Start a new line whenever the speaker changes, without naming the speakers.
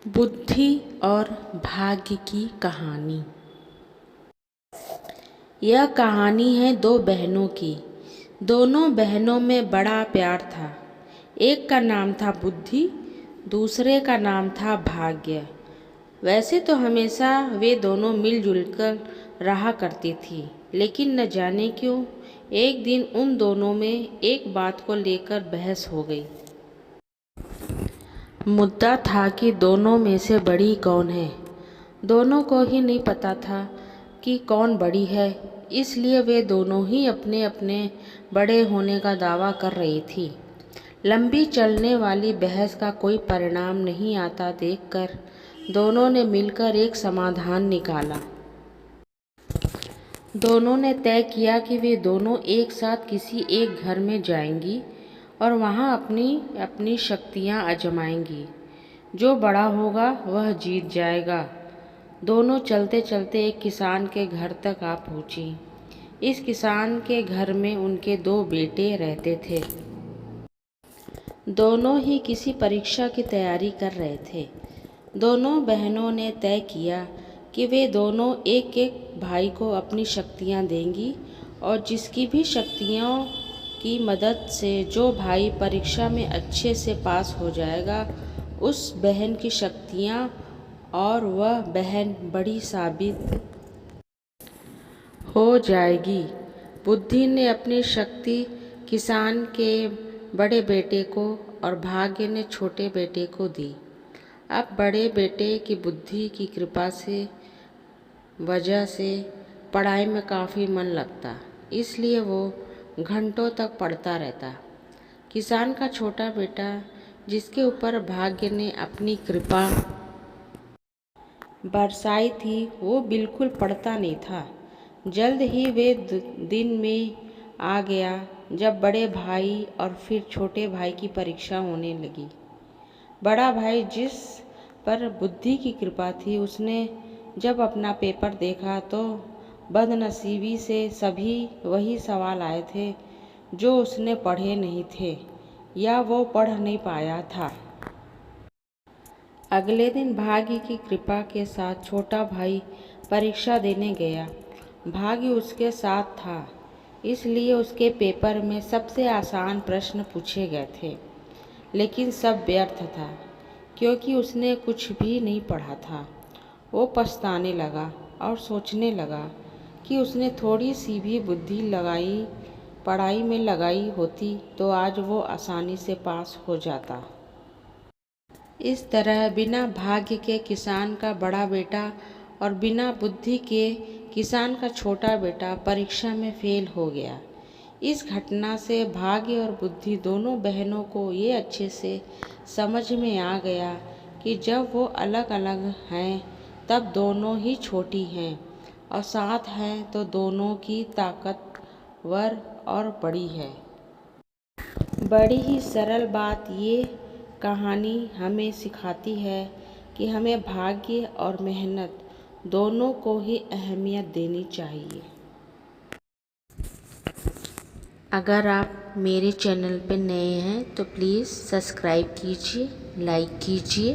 बुद्धि और भाग्य की कहानी। यह कहानी है दो बहनों की। दोनों बहनों में बड़ा प्यार था। एक का नाम था बुद्धि, दूसरे का नाम था भाग्य। वैसे तो हमेशा वे दोनों मिलजुल कर रहा करती थी, लेकिन न जाने क्यों एक दिन उन दोनों में एक बात को लेकर बहस हो गई। मुद्दा था कि दोनों में से बड़ी कौन है। दोनों को ही नहीं पता था कि कौन बड़ी है, इसलिए वे दोनों ही अपने अपने बड़े होने का दावा कर रही थी। लंबी चलने वाली बहस का कोई परिणाम नहीं आता देखकर दोनों ने मिलकर एक समाधान निकाला। दोनों ने तय किया कि वे दोनों एक साथ किसी एक घर में जाएंगी और वहां अपनी अपनी शक्तियां आजमाएंगी। जो बड़ा होगा वह जीत जाएगा। दोनों चलते चलते एक किसान के घर तक आ पहुंची। इस किसान के घर में उनके दो बेटे रहते थे। दोनों ही किसी परीक्षा की तैयारी कर रहे थे। दोनों बहनों ने तय किया कि वे दोनों एक एक भाई को अपनी शक्तियां देंगी और जिसकी भी शक्तियों की मदद से जो भाई परीक्षा में अच्छे से पास हो जाएगा, उस बहन की शक्तियां और वह बहन बड़ी साबित हो जाएगी। बुद्धि ने अपनी शक्ति किसान के बड़े बेटे को और भाग्य ने छोटे बेटे को दी। अब बड़े बेटे की बुद्धि की कृपा से वजह से पढ़ाई में काफ़ी मन लगता, इसलिए वो घंटों तक पढ़ता रहता। किसान का छोटा बेटा, जिसके ऊपर भाग्य ने अपनी कृपा बरसाई थी, वो बिल्कुल पढ़ता नहीं था। जल्द ही वे दिन में आ गया जब बड़े भाई और फिर छोटे भाई की परीक्षा होने लगी। बड़ा भाई, जिस पर बुद्धि की कृपा थी, उसने जब अपना पेपर देखा तो बदनसीबी से सभी वही सवाल आए थे जो उसने पढ़े नहीं थे या वो पढ़ नहीं पाया था। अगले दिन भाग्य की कृपा के साथ छोटा भाई परीक्षा देने गया। भाग्य उसके साथ था, इसलिए उसके पेपर में सबसे आसान प्रश्न पूछे गए थे, लेकिन सब व्यर्थ था क्योंकि उसने कुछ भी नहीं पढ़ा था। वो पछताने लगा और सोचने लगा कि उसने थोड़ी सी भी बुद्धि पढ़ाई में लगाई होती तो आज वो आसानी से पास हो जाता। इस तरह बिना भाग्य के किसान का बड़ा बेटा और बिना बुद्धि के किसान का छोटा बेटा परीक्षा में फेल हो गया। इस घटना से भाग्य और बुद्धि दोनों बहनों को ये अच्छे से समझ में आ गया कि जब वो अलग अलग हैं तब दोनों ही छोटी हैं और साथ हैं तो दोनों की ताकतवर और बड़ी है। बड़ी ही सरल बात ये कहानी हमें सिखाती है कि हमें भाग्य और मेहनत दोनों को ही अहमियत देनी चाहिए। अगर आप मेरे चैनल पर नए हैं तो प्लीज़ सब्सक्राइब कीजिए, लाइक कीजिए